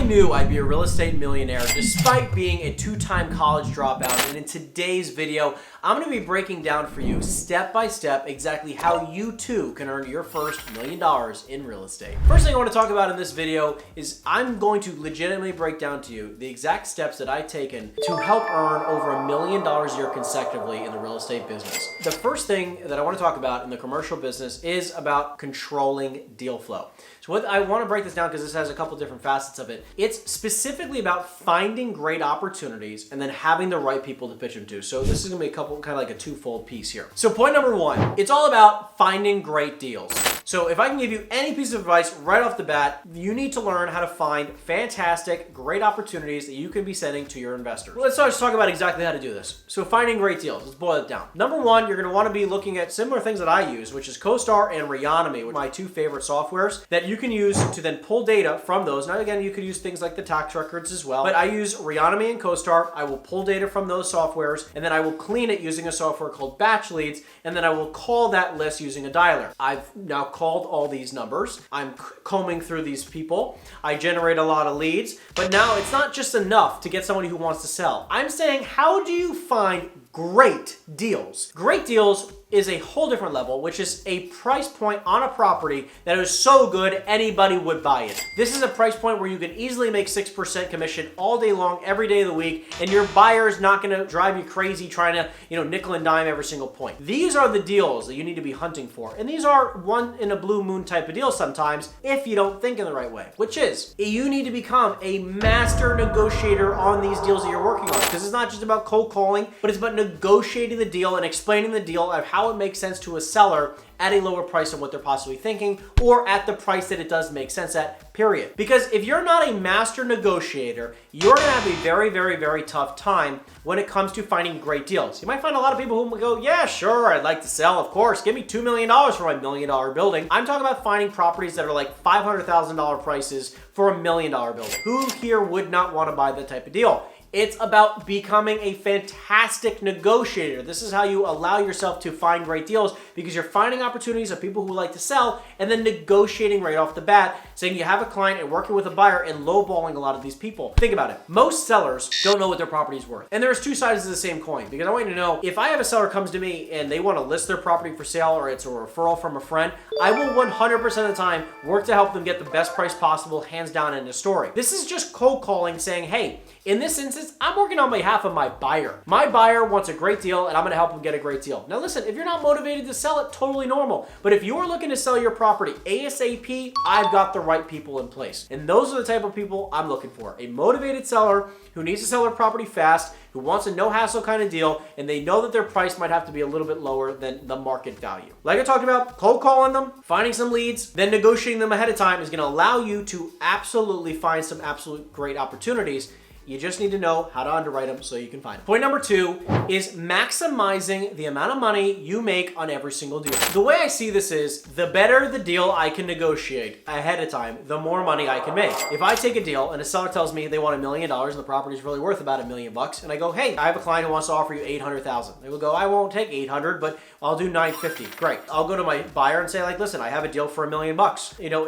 knew I'd be a real estate millionaire despite being a two-time college dropout, and in today's video, I'm going to be breaking down for you step by step exactly how you too can earn your first $1 million in real estate. First thing I want to talk about in this video is I'm going to legitimately break down to you the exact steps that I've taken to help earn over $1 million a year consecutively in the real estate business. The first thing that I want to talk about in the commercial business is about controlling deal flow. So what I want to break this down because this has a couple different facets of it. It's specifically about finding great opportunities and then having the right people to pitch them to. So this is going to be a couple, kind of like a twofold piece here. So point number one, it's all about finding great deals. So if I can give you any piece of advice right off the bat, you need to learn how to find fantastic, great opportunities that you can be sending to your investors. Well, let's just talk about exactly how to do this. So finding great deals, let's boil it down. Number one, you're going to want to be looking at similar things that I use, which is CoStar and Reonomy, which are my two favorite softwares that you can use to then pull data from those. Now again, you could use things like the tax records as well, but I use Reonomy and CoStar. I will pull data from those softwares and then I will clean it using a software called Batch Leads, and then I will call that list using a dialer. I've now called all these numbers. I'm combing through these people. I generate a lot of leads, but now it's not just enough to get somebody who wants to sell. I'm saying, how do you find great deals? Great deals is a whole different level, which is a price point on a property that is so good anybody would buy it. This is a price point where you can easily make 6% commission all day long, every day of the week, and your buyer is not going to drive you crazy trying to, nickel and dime every single point. These are the deals that you need to be hunting for, and these are one in a blue moon type of deals sometimes if you don't think in the right way, which is you need to become a master negotiator on these deals that you're working on, because it's not just about cold calling, but it's about negotiating the deal and explaining the deal of how it makes sense to a seller at a lower price than what they're possibly thinking, or at the price that it does make sense at, period. Because if you're not a master negotiator, you're gonna have a very, very, very tough time when it comes to finding great deals. You might find a lot of people who will go, yeah, sure, I'd like to sell, of course, give me $2 million for my $1 million building. I'm talking about finding properties that are like $500,000 prices for $1 million building. Who here would not want to buy that type of deal? It's about becoming a fantastic negotiator. This is how you allow yourself to find great deals, because you're finding opportunities of people who like to sell and then negotiating right off the bat, saying you have a client and working with a buyer and lowballing a lot of these people. Think about it. Most sellers don't know what their property is worth. And there's two sides of the same coin, because I want you to know, if I have a seller comes to me and they want to list their property for sale or it's a referral from a friend, I will 100% of the time work to help them get the best price possible, hands down, in the story. This is just cold calling, saying, hey, in this instance, I'm working on behalf of my buyer. My buyer wants a great deal and I'm gonna help him get a great deal. Now listen, if you're not motivated to sell it, totally normal. But if you're looking to sell your property ASAP, I've got the right people in place. And those are the type of people I'm looking for. A motivated seller who needs to sell their property fast, who wants a no hassle kind of deal, and they know that their price might have to be a little bit lower than the market value. Like I talked about, cold calling them, finding some leads, then negotiating them ahead of time is gonna allow you to absolutely find some absolute great opportunities. You just need to know how to underwrite them so you can find them. Point number two is maximizing the amount of money you make on every single deal. The way I see this is, the better the deal I can negotiate ahead of time, the more money I can make. If I take a deal and a seller tells me they want $1 million and the property is really worth about $1 million, and I go, hey, I have a client who wants to offer you $800,000. They will go, I won't take 800, but I'll do 950. Great. I'll go to my buyer and say, like, listen, I have a deal for $1 million,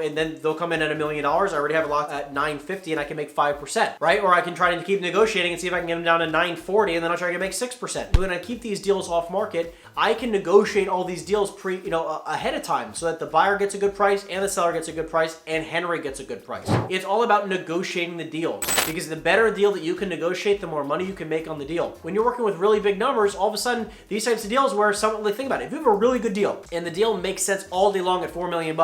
and then they'll come in at $1 million. I already have it locked at 950 and I can make 5%, right? Or I can try to keep negotiating and see if I can get them down to 940, and then I'll try to make 6%. When I keep these deals off market, I can negotiate all these deals ahead of time so that the buyer gets a good price and the seller gets a good price and Henry gets a good price. It's all about negotiating the deals, because the better deal that you can negotiate, the more money you can make on the deal. When you're working with really big numbers, all of a sudden these types of deals where think about it, if you have a really good deal and the deal makes sense all day long at $4 million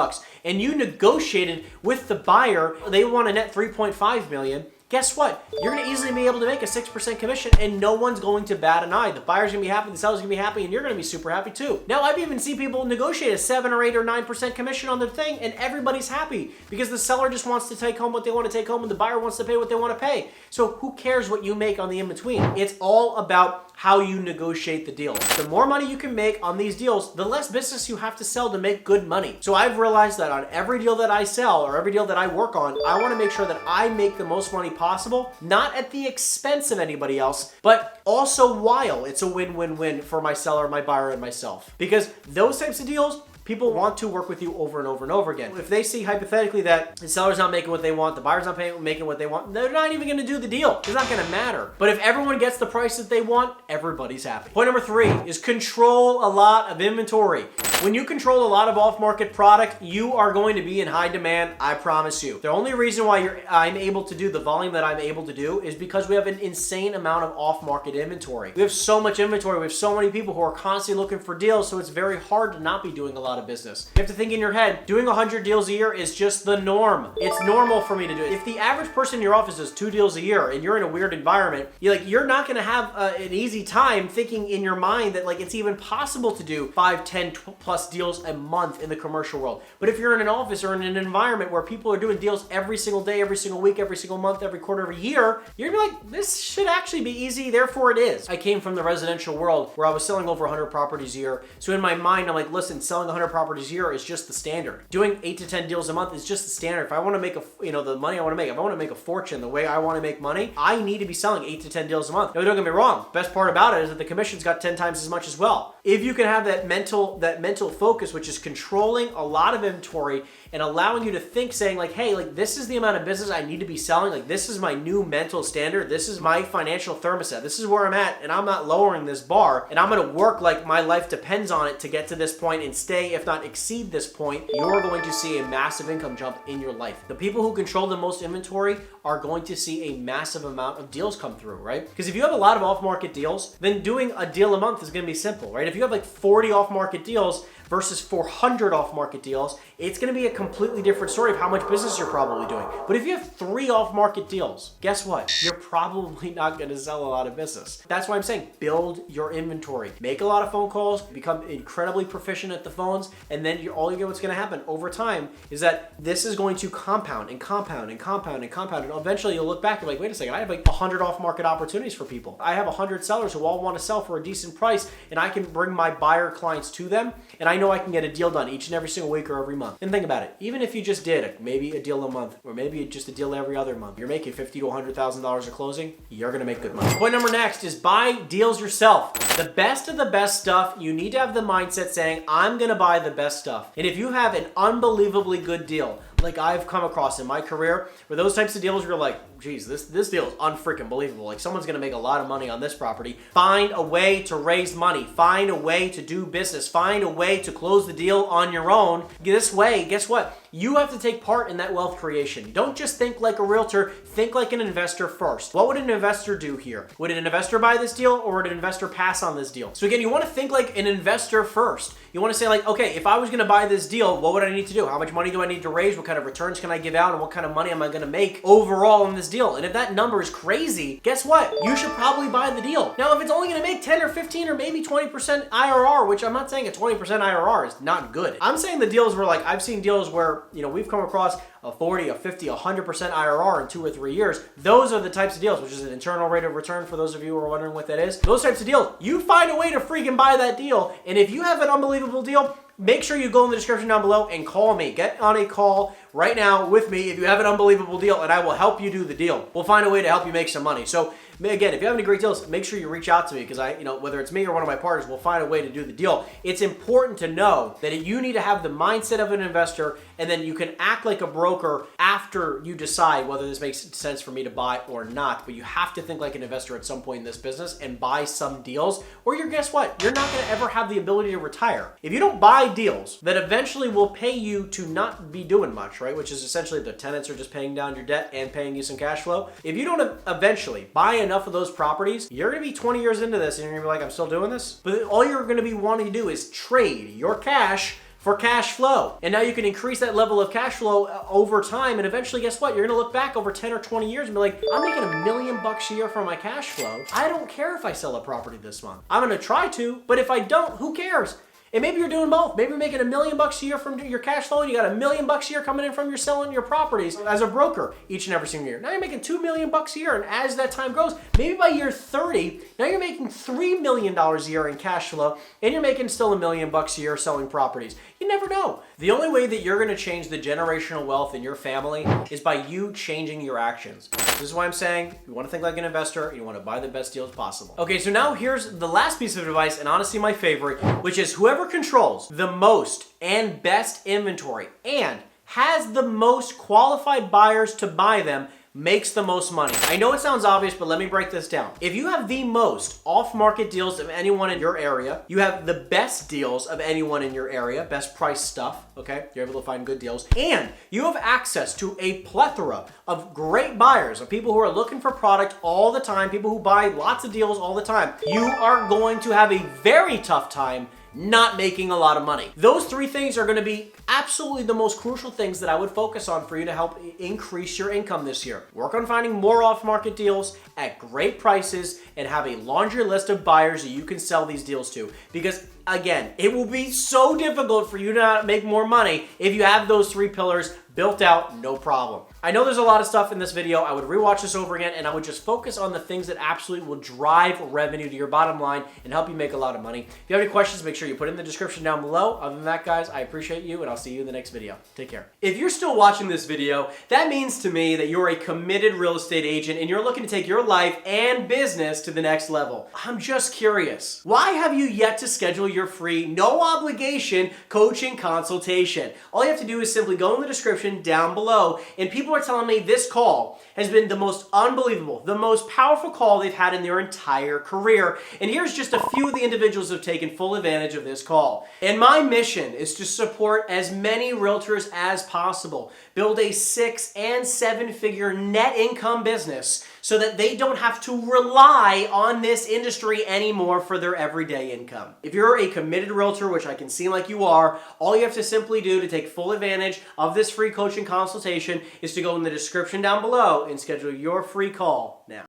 and you negotiated with the buyer, they want a net $3.5 million. Guess what? You're going to easily be able to make a 6% commission and no one's going to bat an eye. The buyer's going to be happy, the seller's going to be happy, and you're going to be super happy too. Now, I've even seen people negotiate a 7 or 8 or 9% commission on their thing and everybody's happy because the seller just wants to take home what they want to take home and the buyer wants to pay what they want to pay. So who cares what you make on the in-between? It's all about how you negotiate the deal. The more money you can make on these deals, the less business you have to sell to make good money. So I've realized that on every deal that I sell or every deal that I work on, I want to make sure that I make the most money possible, not at the expense of anybody else, but also while it's a win-win-win for my seller, my buyer, and myself. Because those types of deals people want to work with you over and over and over again. If they see hypothetically that the seller's not making what they want, the buyer's not making what they want, they're not even gonna do the deal. It's not gonna matter. But if everyone gets the price that they want, everybody's happy. Point number 3 is control a lot of inventory. When you control a lot of off-market product, you are going to be in high demand, I promise you. The only reason why I'm able to do the volume that I'm able to do is because we have an insane amount of off-market inventory. We have so much inventory, we have so many people who are constantly looking for deals, so it's very hard to not be doing a lot of business. You have to think in your head, doing 100 deals a year is just the norm. It's normal for me to do it. If the average person in your office does 2 deals a year and you're in a weird environment, you're not gonna have an easy time thinking in your mind that like it's even possible to do 5, 10 plus deals a month in the commercial world. But if you're in an office or in an environment where people are doing deals every single day, every single week, every single month, every quarter, every year, you're gonna be like, this should actually be easy, therefore it is. I came from the residential world where I was selling over 100 properties a year. So in my mind, I'm like, listen, selling 100 properties a year is just the standard. Doing 8 to 10 deals a month is just the standard. If I want to make the money I want to make, if I want to make a fortune the way I want to make money, I need to be selling 8 to 10 deals a month. Now, don't get me wrong. Best part about it is that the commission's got 10 times as much as well. If you can have that mental focus, which is controlling a lot of inventory and allowing you to think, saying like, hey, like this is the amount of business I need to be selling. Like this is my new mental standard. This is my financial thermostat. This is where I'm at, and I'm not lowering this bar, and I'm going to work like my life depends on it to get to this point and stay, if not exceed this point. You're going to see a massive income jump in your life. The people who control the most inventory are going to see a massive amount of deals come through, right? Because if you have a lot of off-market deals, then doing a deal a month is going to be simple, right? If you have like 40 off-market deals versus 400 off-market deals, it's going to be a completely different story of how much business you're probably doing. But if you have 3 off-market deals, guess what? You're probably not going to sell a lot of business. That's why I'm saying build your inventory. Make a lot of phone calls, become incredibly proficient at the phones, and then what's going to happen over time is that this is going to compound and compound and compound and compound, and eventually you'll look back and be like, wait a second, I have like 100 off-market opportunities for people. I have 100 sellers who all want to sell for a decent price, and I can bring my buyer clients to them, and I know I can get a deal done each and every single week or every month. And think about it, even if you just did maybe a deal a month, or maybe just a deal every other month, you're making $50,000 to $100,000 a closing, you're gonna make good money. Point number next is buy deals yourself. The best of the best stuff, you need to have the mindset saying, I'm gonna buy the best stuff. And if you have an unbelievably good deal, like I've come across in my career, where those types of deals where you're like, geez, this deal is unfreaking believable. Like someone's gonna make a lot of money on this property. Find a way to raise money. Find a way to do business. Find a way to close the deal on your own. This way, guess what? You have to take part in that wealth creation. Don't just think like a realtor, think like an investor first. What would an investor do here? Would an investor buy this deal, or would an investor pass on this deal? So again, you wanna think like an investor first. You wanna say like, okay, if I was gonna buy this deal, what would I need to do? How much money do I need to raise? What kind of returns can I give out? And what kind of money am I gonna make overall in this deal? And if that number is crazy, guess what? You should probably buy the deal. Now, if it's only gonna make 10 or 15 or maybe 20% IRR, which I'm not saying a 20% IRR is not good. I'm saying the deals where like, I've seen deals where, we've come across a 40, a 50, 100% IRR in 2 or 3 years. Those are the types of deals, which is an internal rate of return for those of you who are wondering what that is. Those types of deals, you find a way to freaking buy that deal. And if you have an unbelievable deal, make sure you go in the description down below and call me. Get on a call right now with me if you have an unbelievable deal, and I will help you do the deal. We'll find a way to help you make some money. So again, if you have any great deals, make sure you reach out to me, because whether it's me or one of my partners, we'll find a way to do the deal. It's important to know that you need to have the mindset of an investor, and then you can act like a broker after you decide whether this makes sense for me to buy or not. But you have to think like an investor at some point in this business and buy some deals, or guess what? You're not going to ever have the ability to retire. If you don't buy deals that eventually will pay you to not be doing much, right? Which is essentially the tenants are just paying down your debt and paying you some cash flow. If you don't eventually buy enough of those properties, you're going to be 20 years into this and you're going to be like, I'm still doing this? But all you're going to be wanting to do is trade your cash for cash flow. And now you can increase that level of cash flow over time, and eventually, guess what? You're gonna look back over 10 or 20 years and be like, I'm making $1 million a year from my cash flow. I don't care if I sell a property this month. I'm gonna try to, but if I don't, who cares? And maybe you're doing both. Maybe you're making $1 million a year from your cash flow, and you got $1 million a year coming in from your selling your properties as a broker each and every single year. Now you're making $2 million a year, and as that time grows, maybe by year 30, now you're making $3 million a year in cash flow, and you're making still $1 million a year selling properties. You never know. The only way that you're gonna change the generational wealth in your family is by you changing your actions. This is why I'm saying you wanna think like an investor, and you wanna buy the best deals possible. Okay, so now here's the last piece of advice, and honestly my favorite, which is whoever controls the most and best inventory and has the most qualified buyers to buy them makes the most money. I know it sounds obvious, but let me break this down. If you have the most off-market deals of anyone in your area, you have the best deals of anyone in your area, best price stuff, okay? You're able to find good deals, and you have access to a plethora of great buyers, of people who are looking for product all the time, people who buy lots of deals all the time. You are going to have a very tough time not making a lot of money. Those three things are gonna be absolutely the most crucial things that I would focus on for you to help increase your income this year. Work on finding more off-market deals at great prices and have a laundry list of buyers that you can sell these deals to. Because again, it will be so difficult for you to not make more money if you have those three pillars built out, no problem. I know there's a lot of stuff in this video. I would rewatch this over again and I would just focus on the things that absolutely will drive revenue to your bottom line and help you make a lot of money. If you have any questions, make sure you put it in the description down below. Other than that, guys, I appreciate you and I'll see you in the next video. Take care. If you're still watching this video, that means to me that you're a committed real estate agent and you're looking to take your life and business to the next level. I'm just curious. Why have you yet to schedule your free, no obligation coaching consultation? All you have to do is simply go in the description down below, and people are telling me this call has been the most unbelievable, the most powerful call they've had in their entire career. And here's just a few of the individuals who have taken full advantage of this call. And my mission is to support as many realtors as possible, build a 6- and 7-figure net income business so that they don't have to rely on this industry anymore for their everyday income. If you're a committed realtor, which I can seem like you are, all you have to simply do to take full advantage of this free coaching consultation is to go in the description down below and schedule your free call now.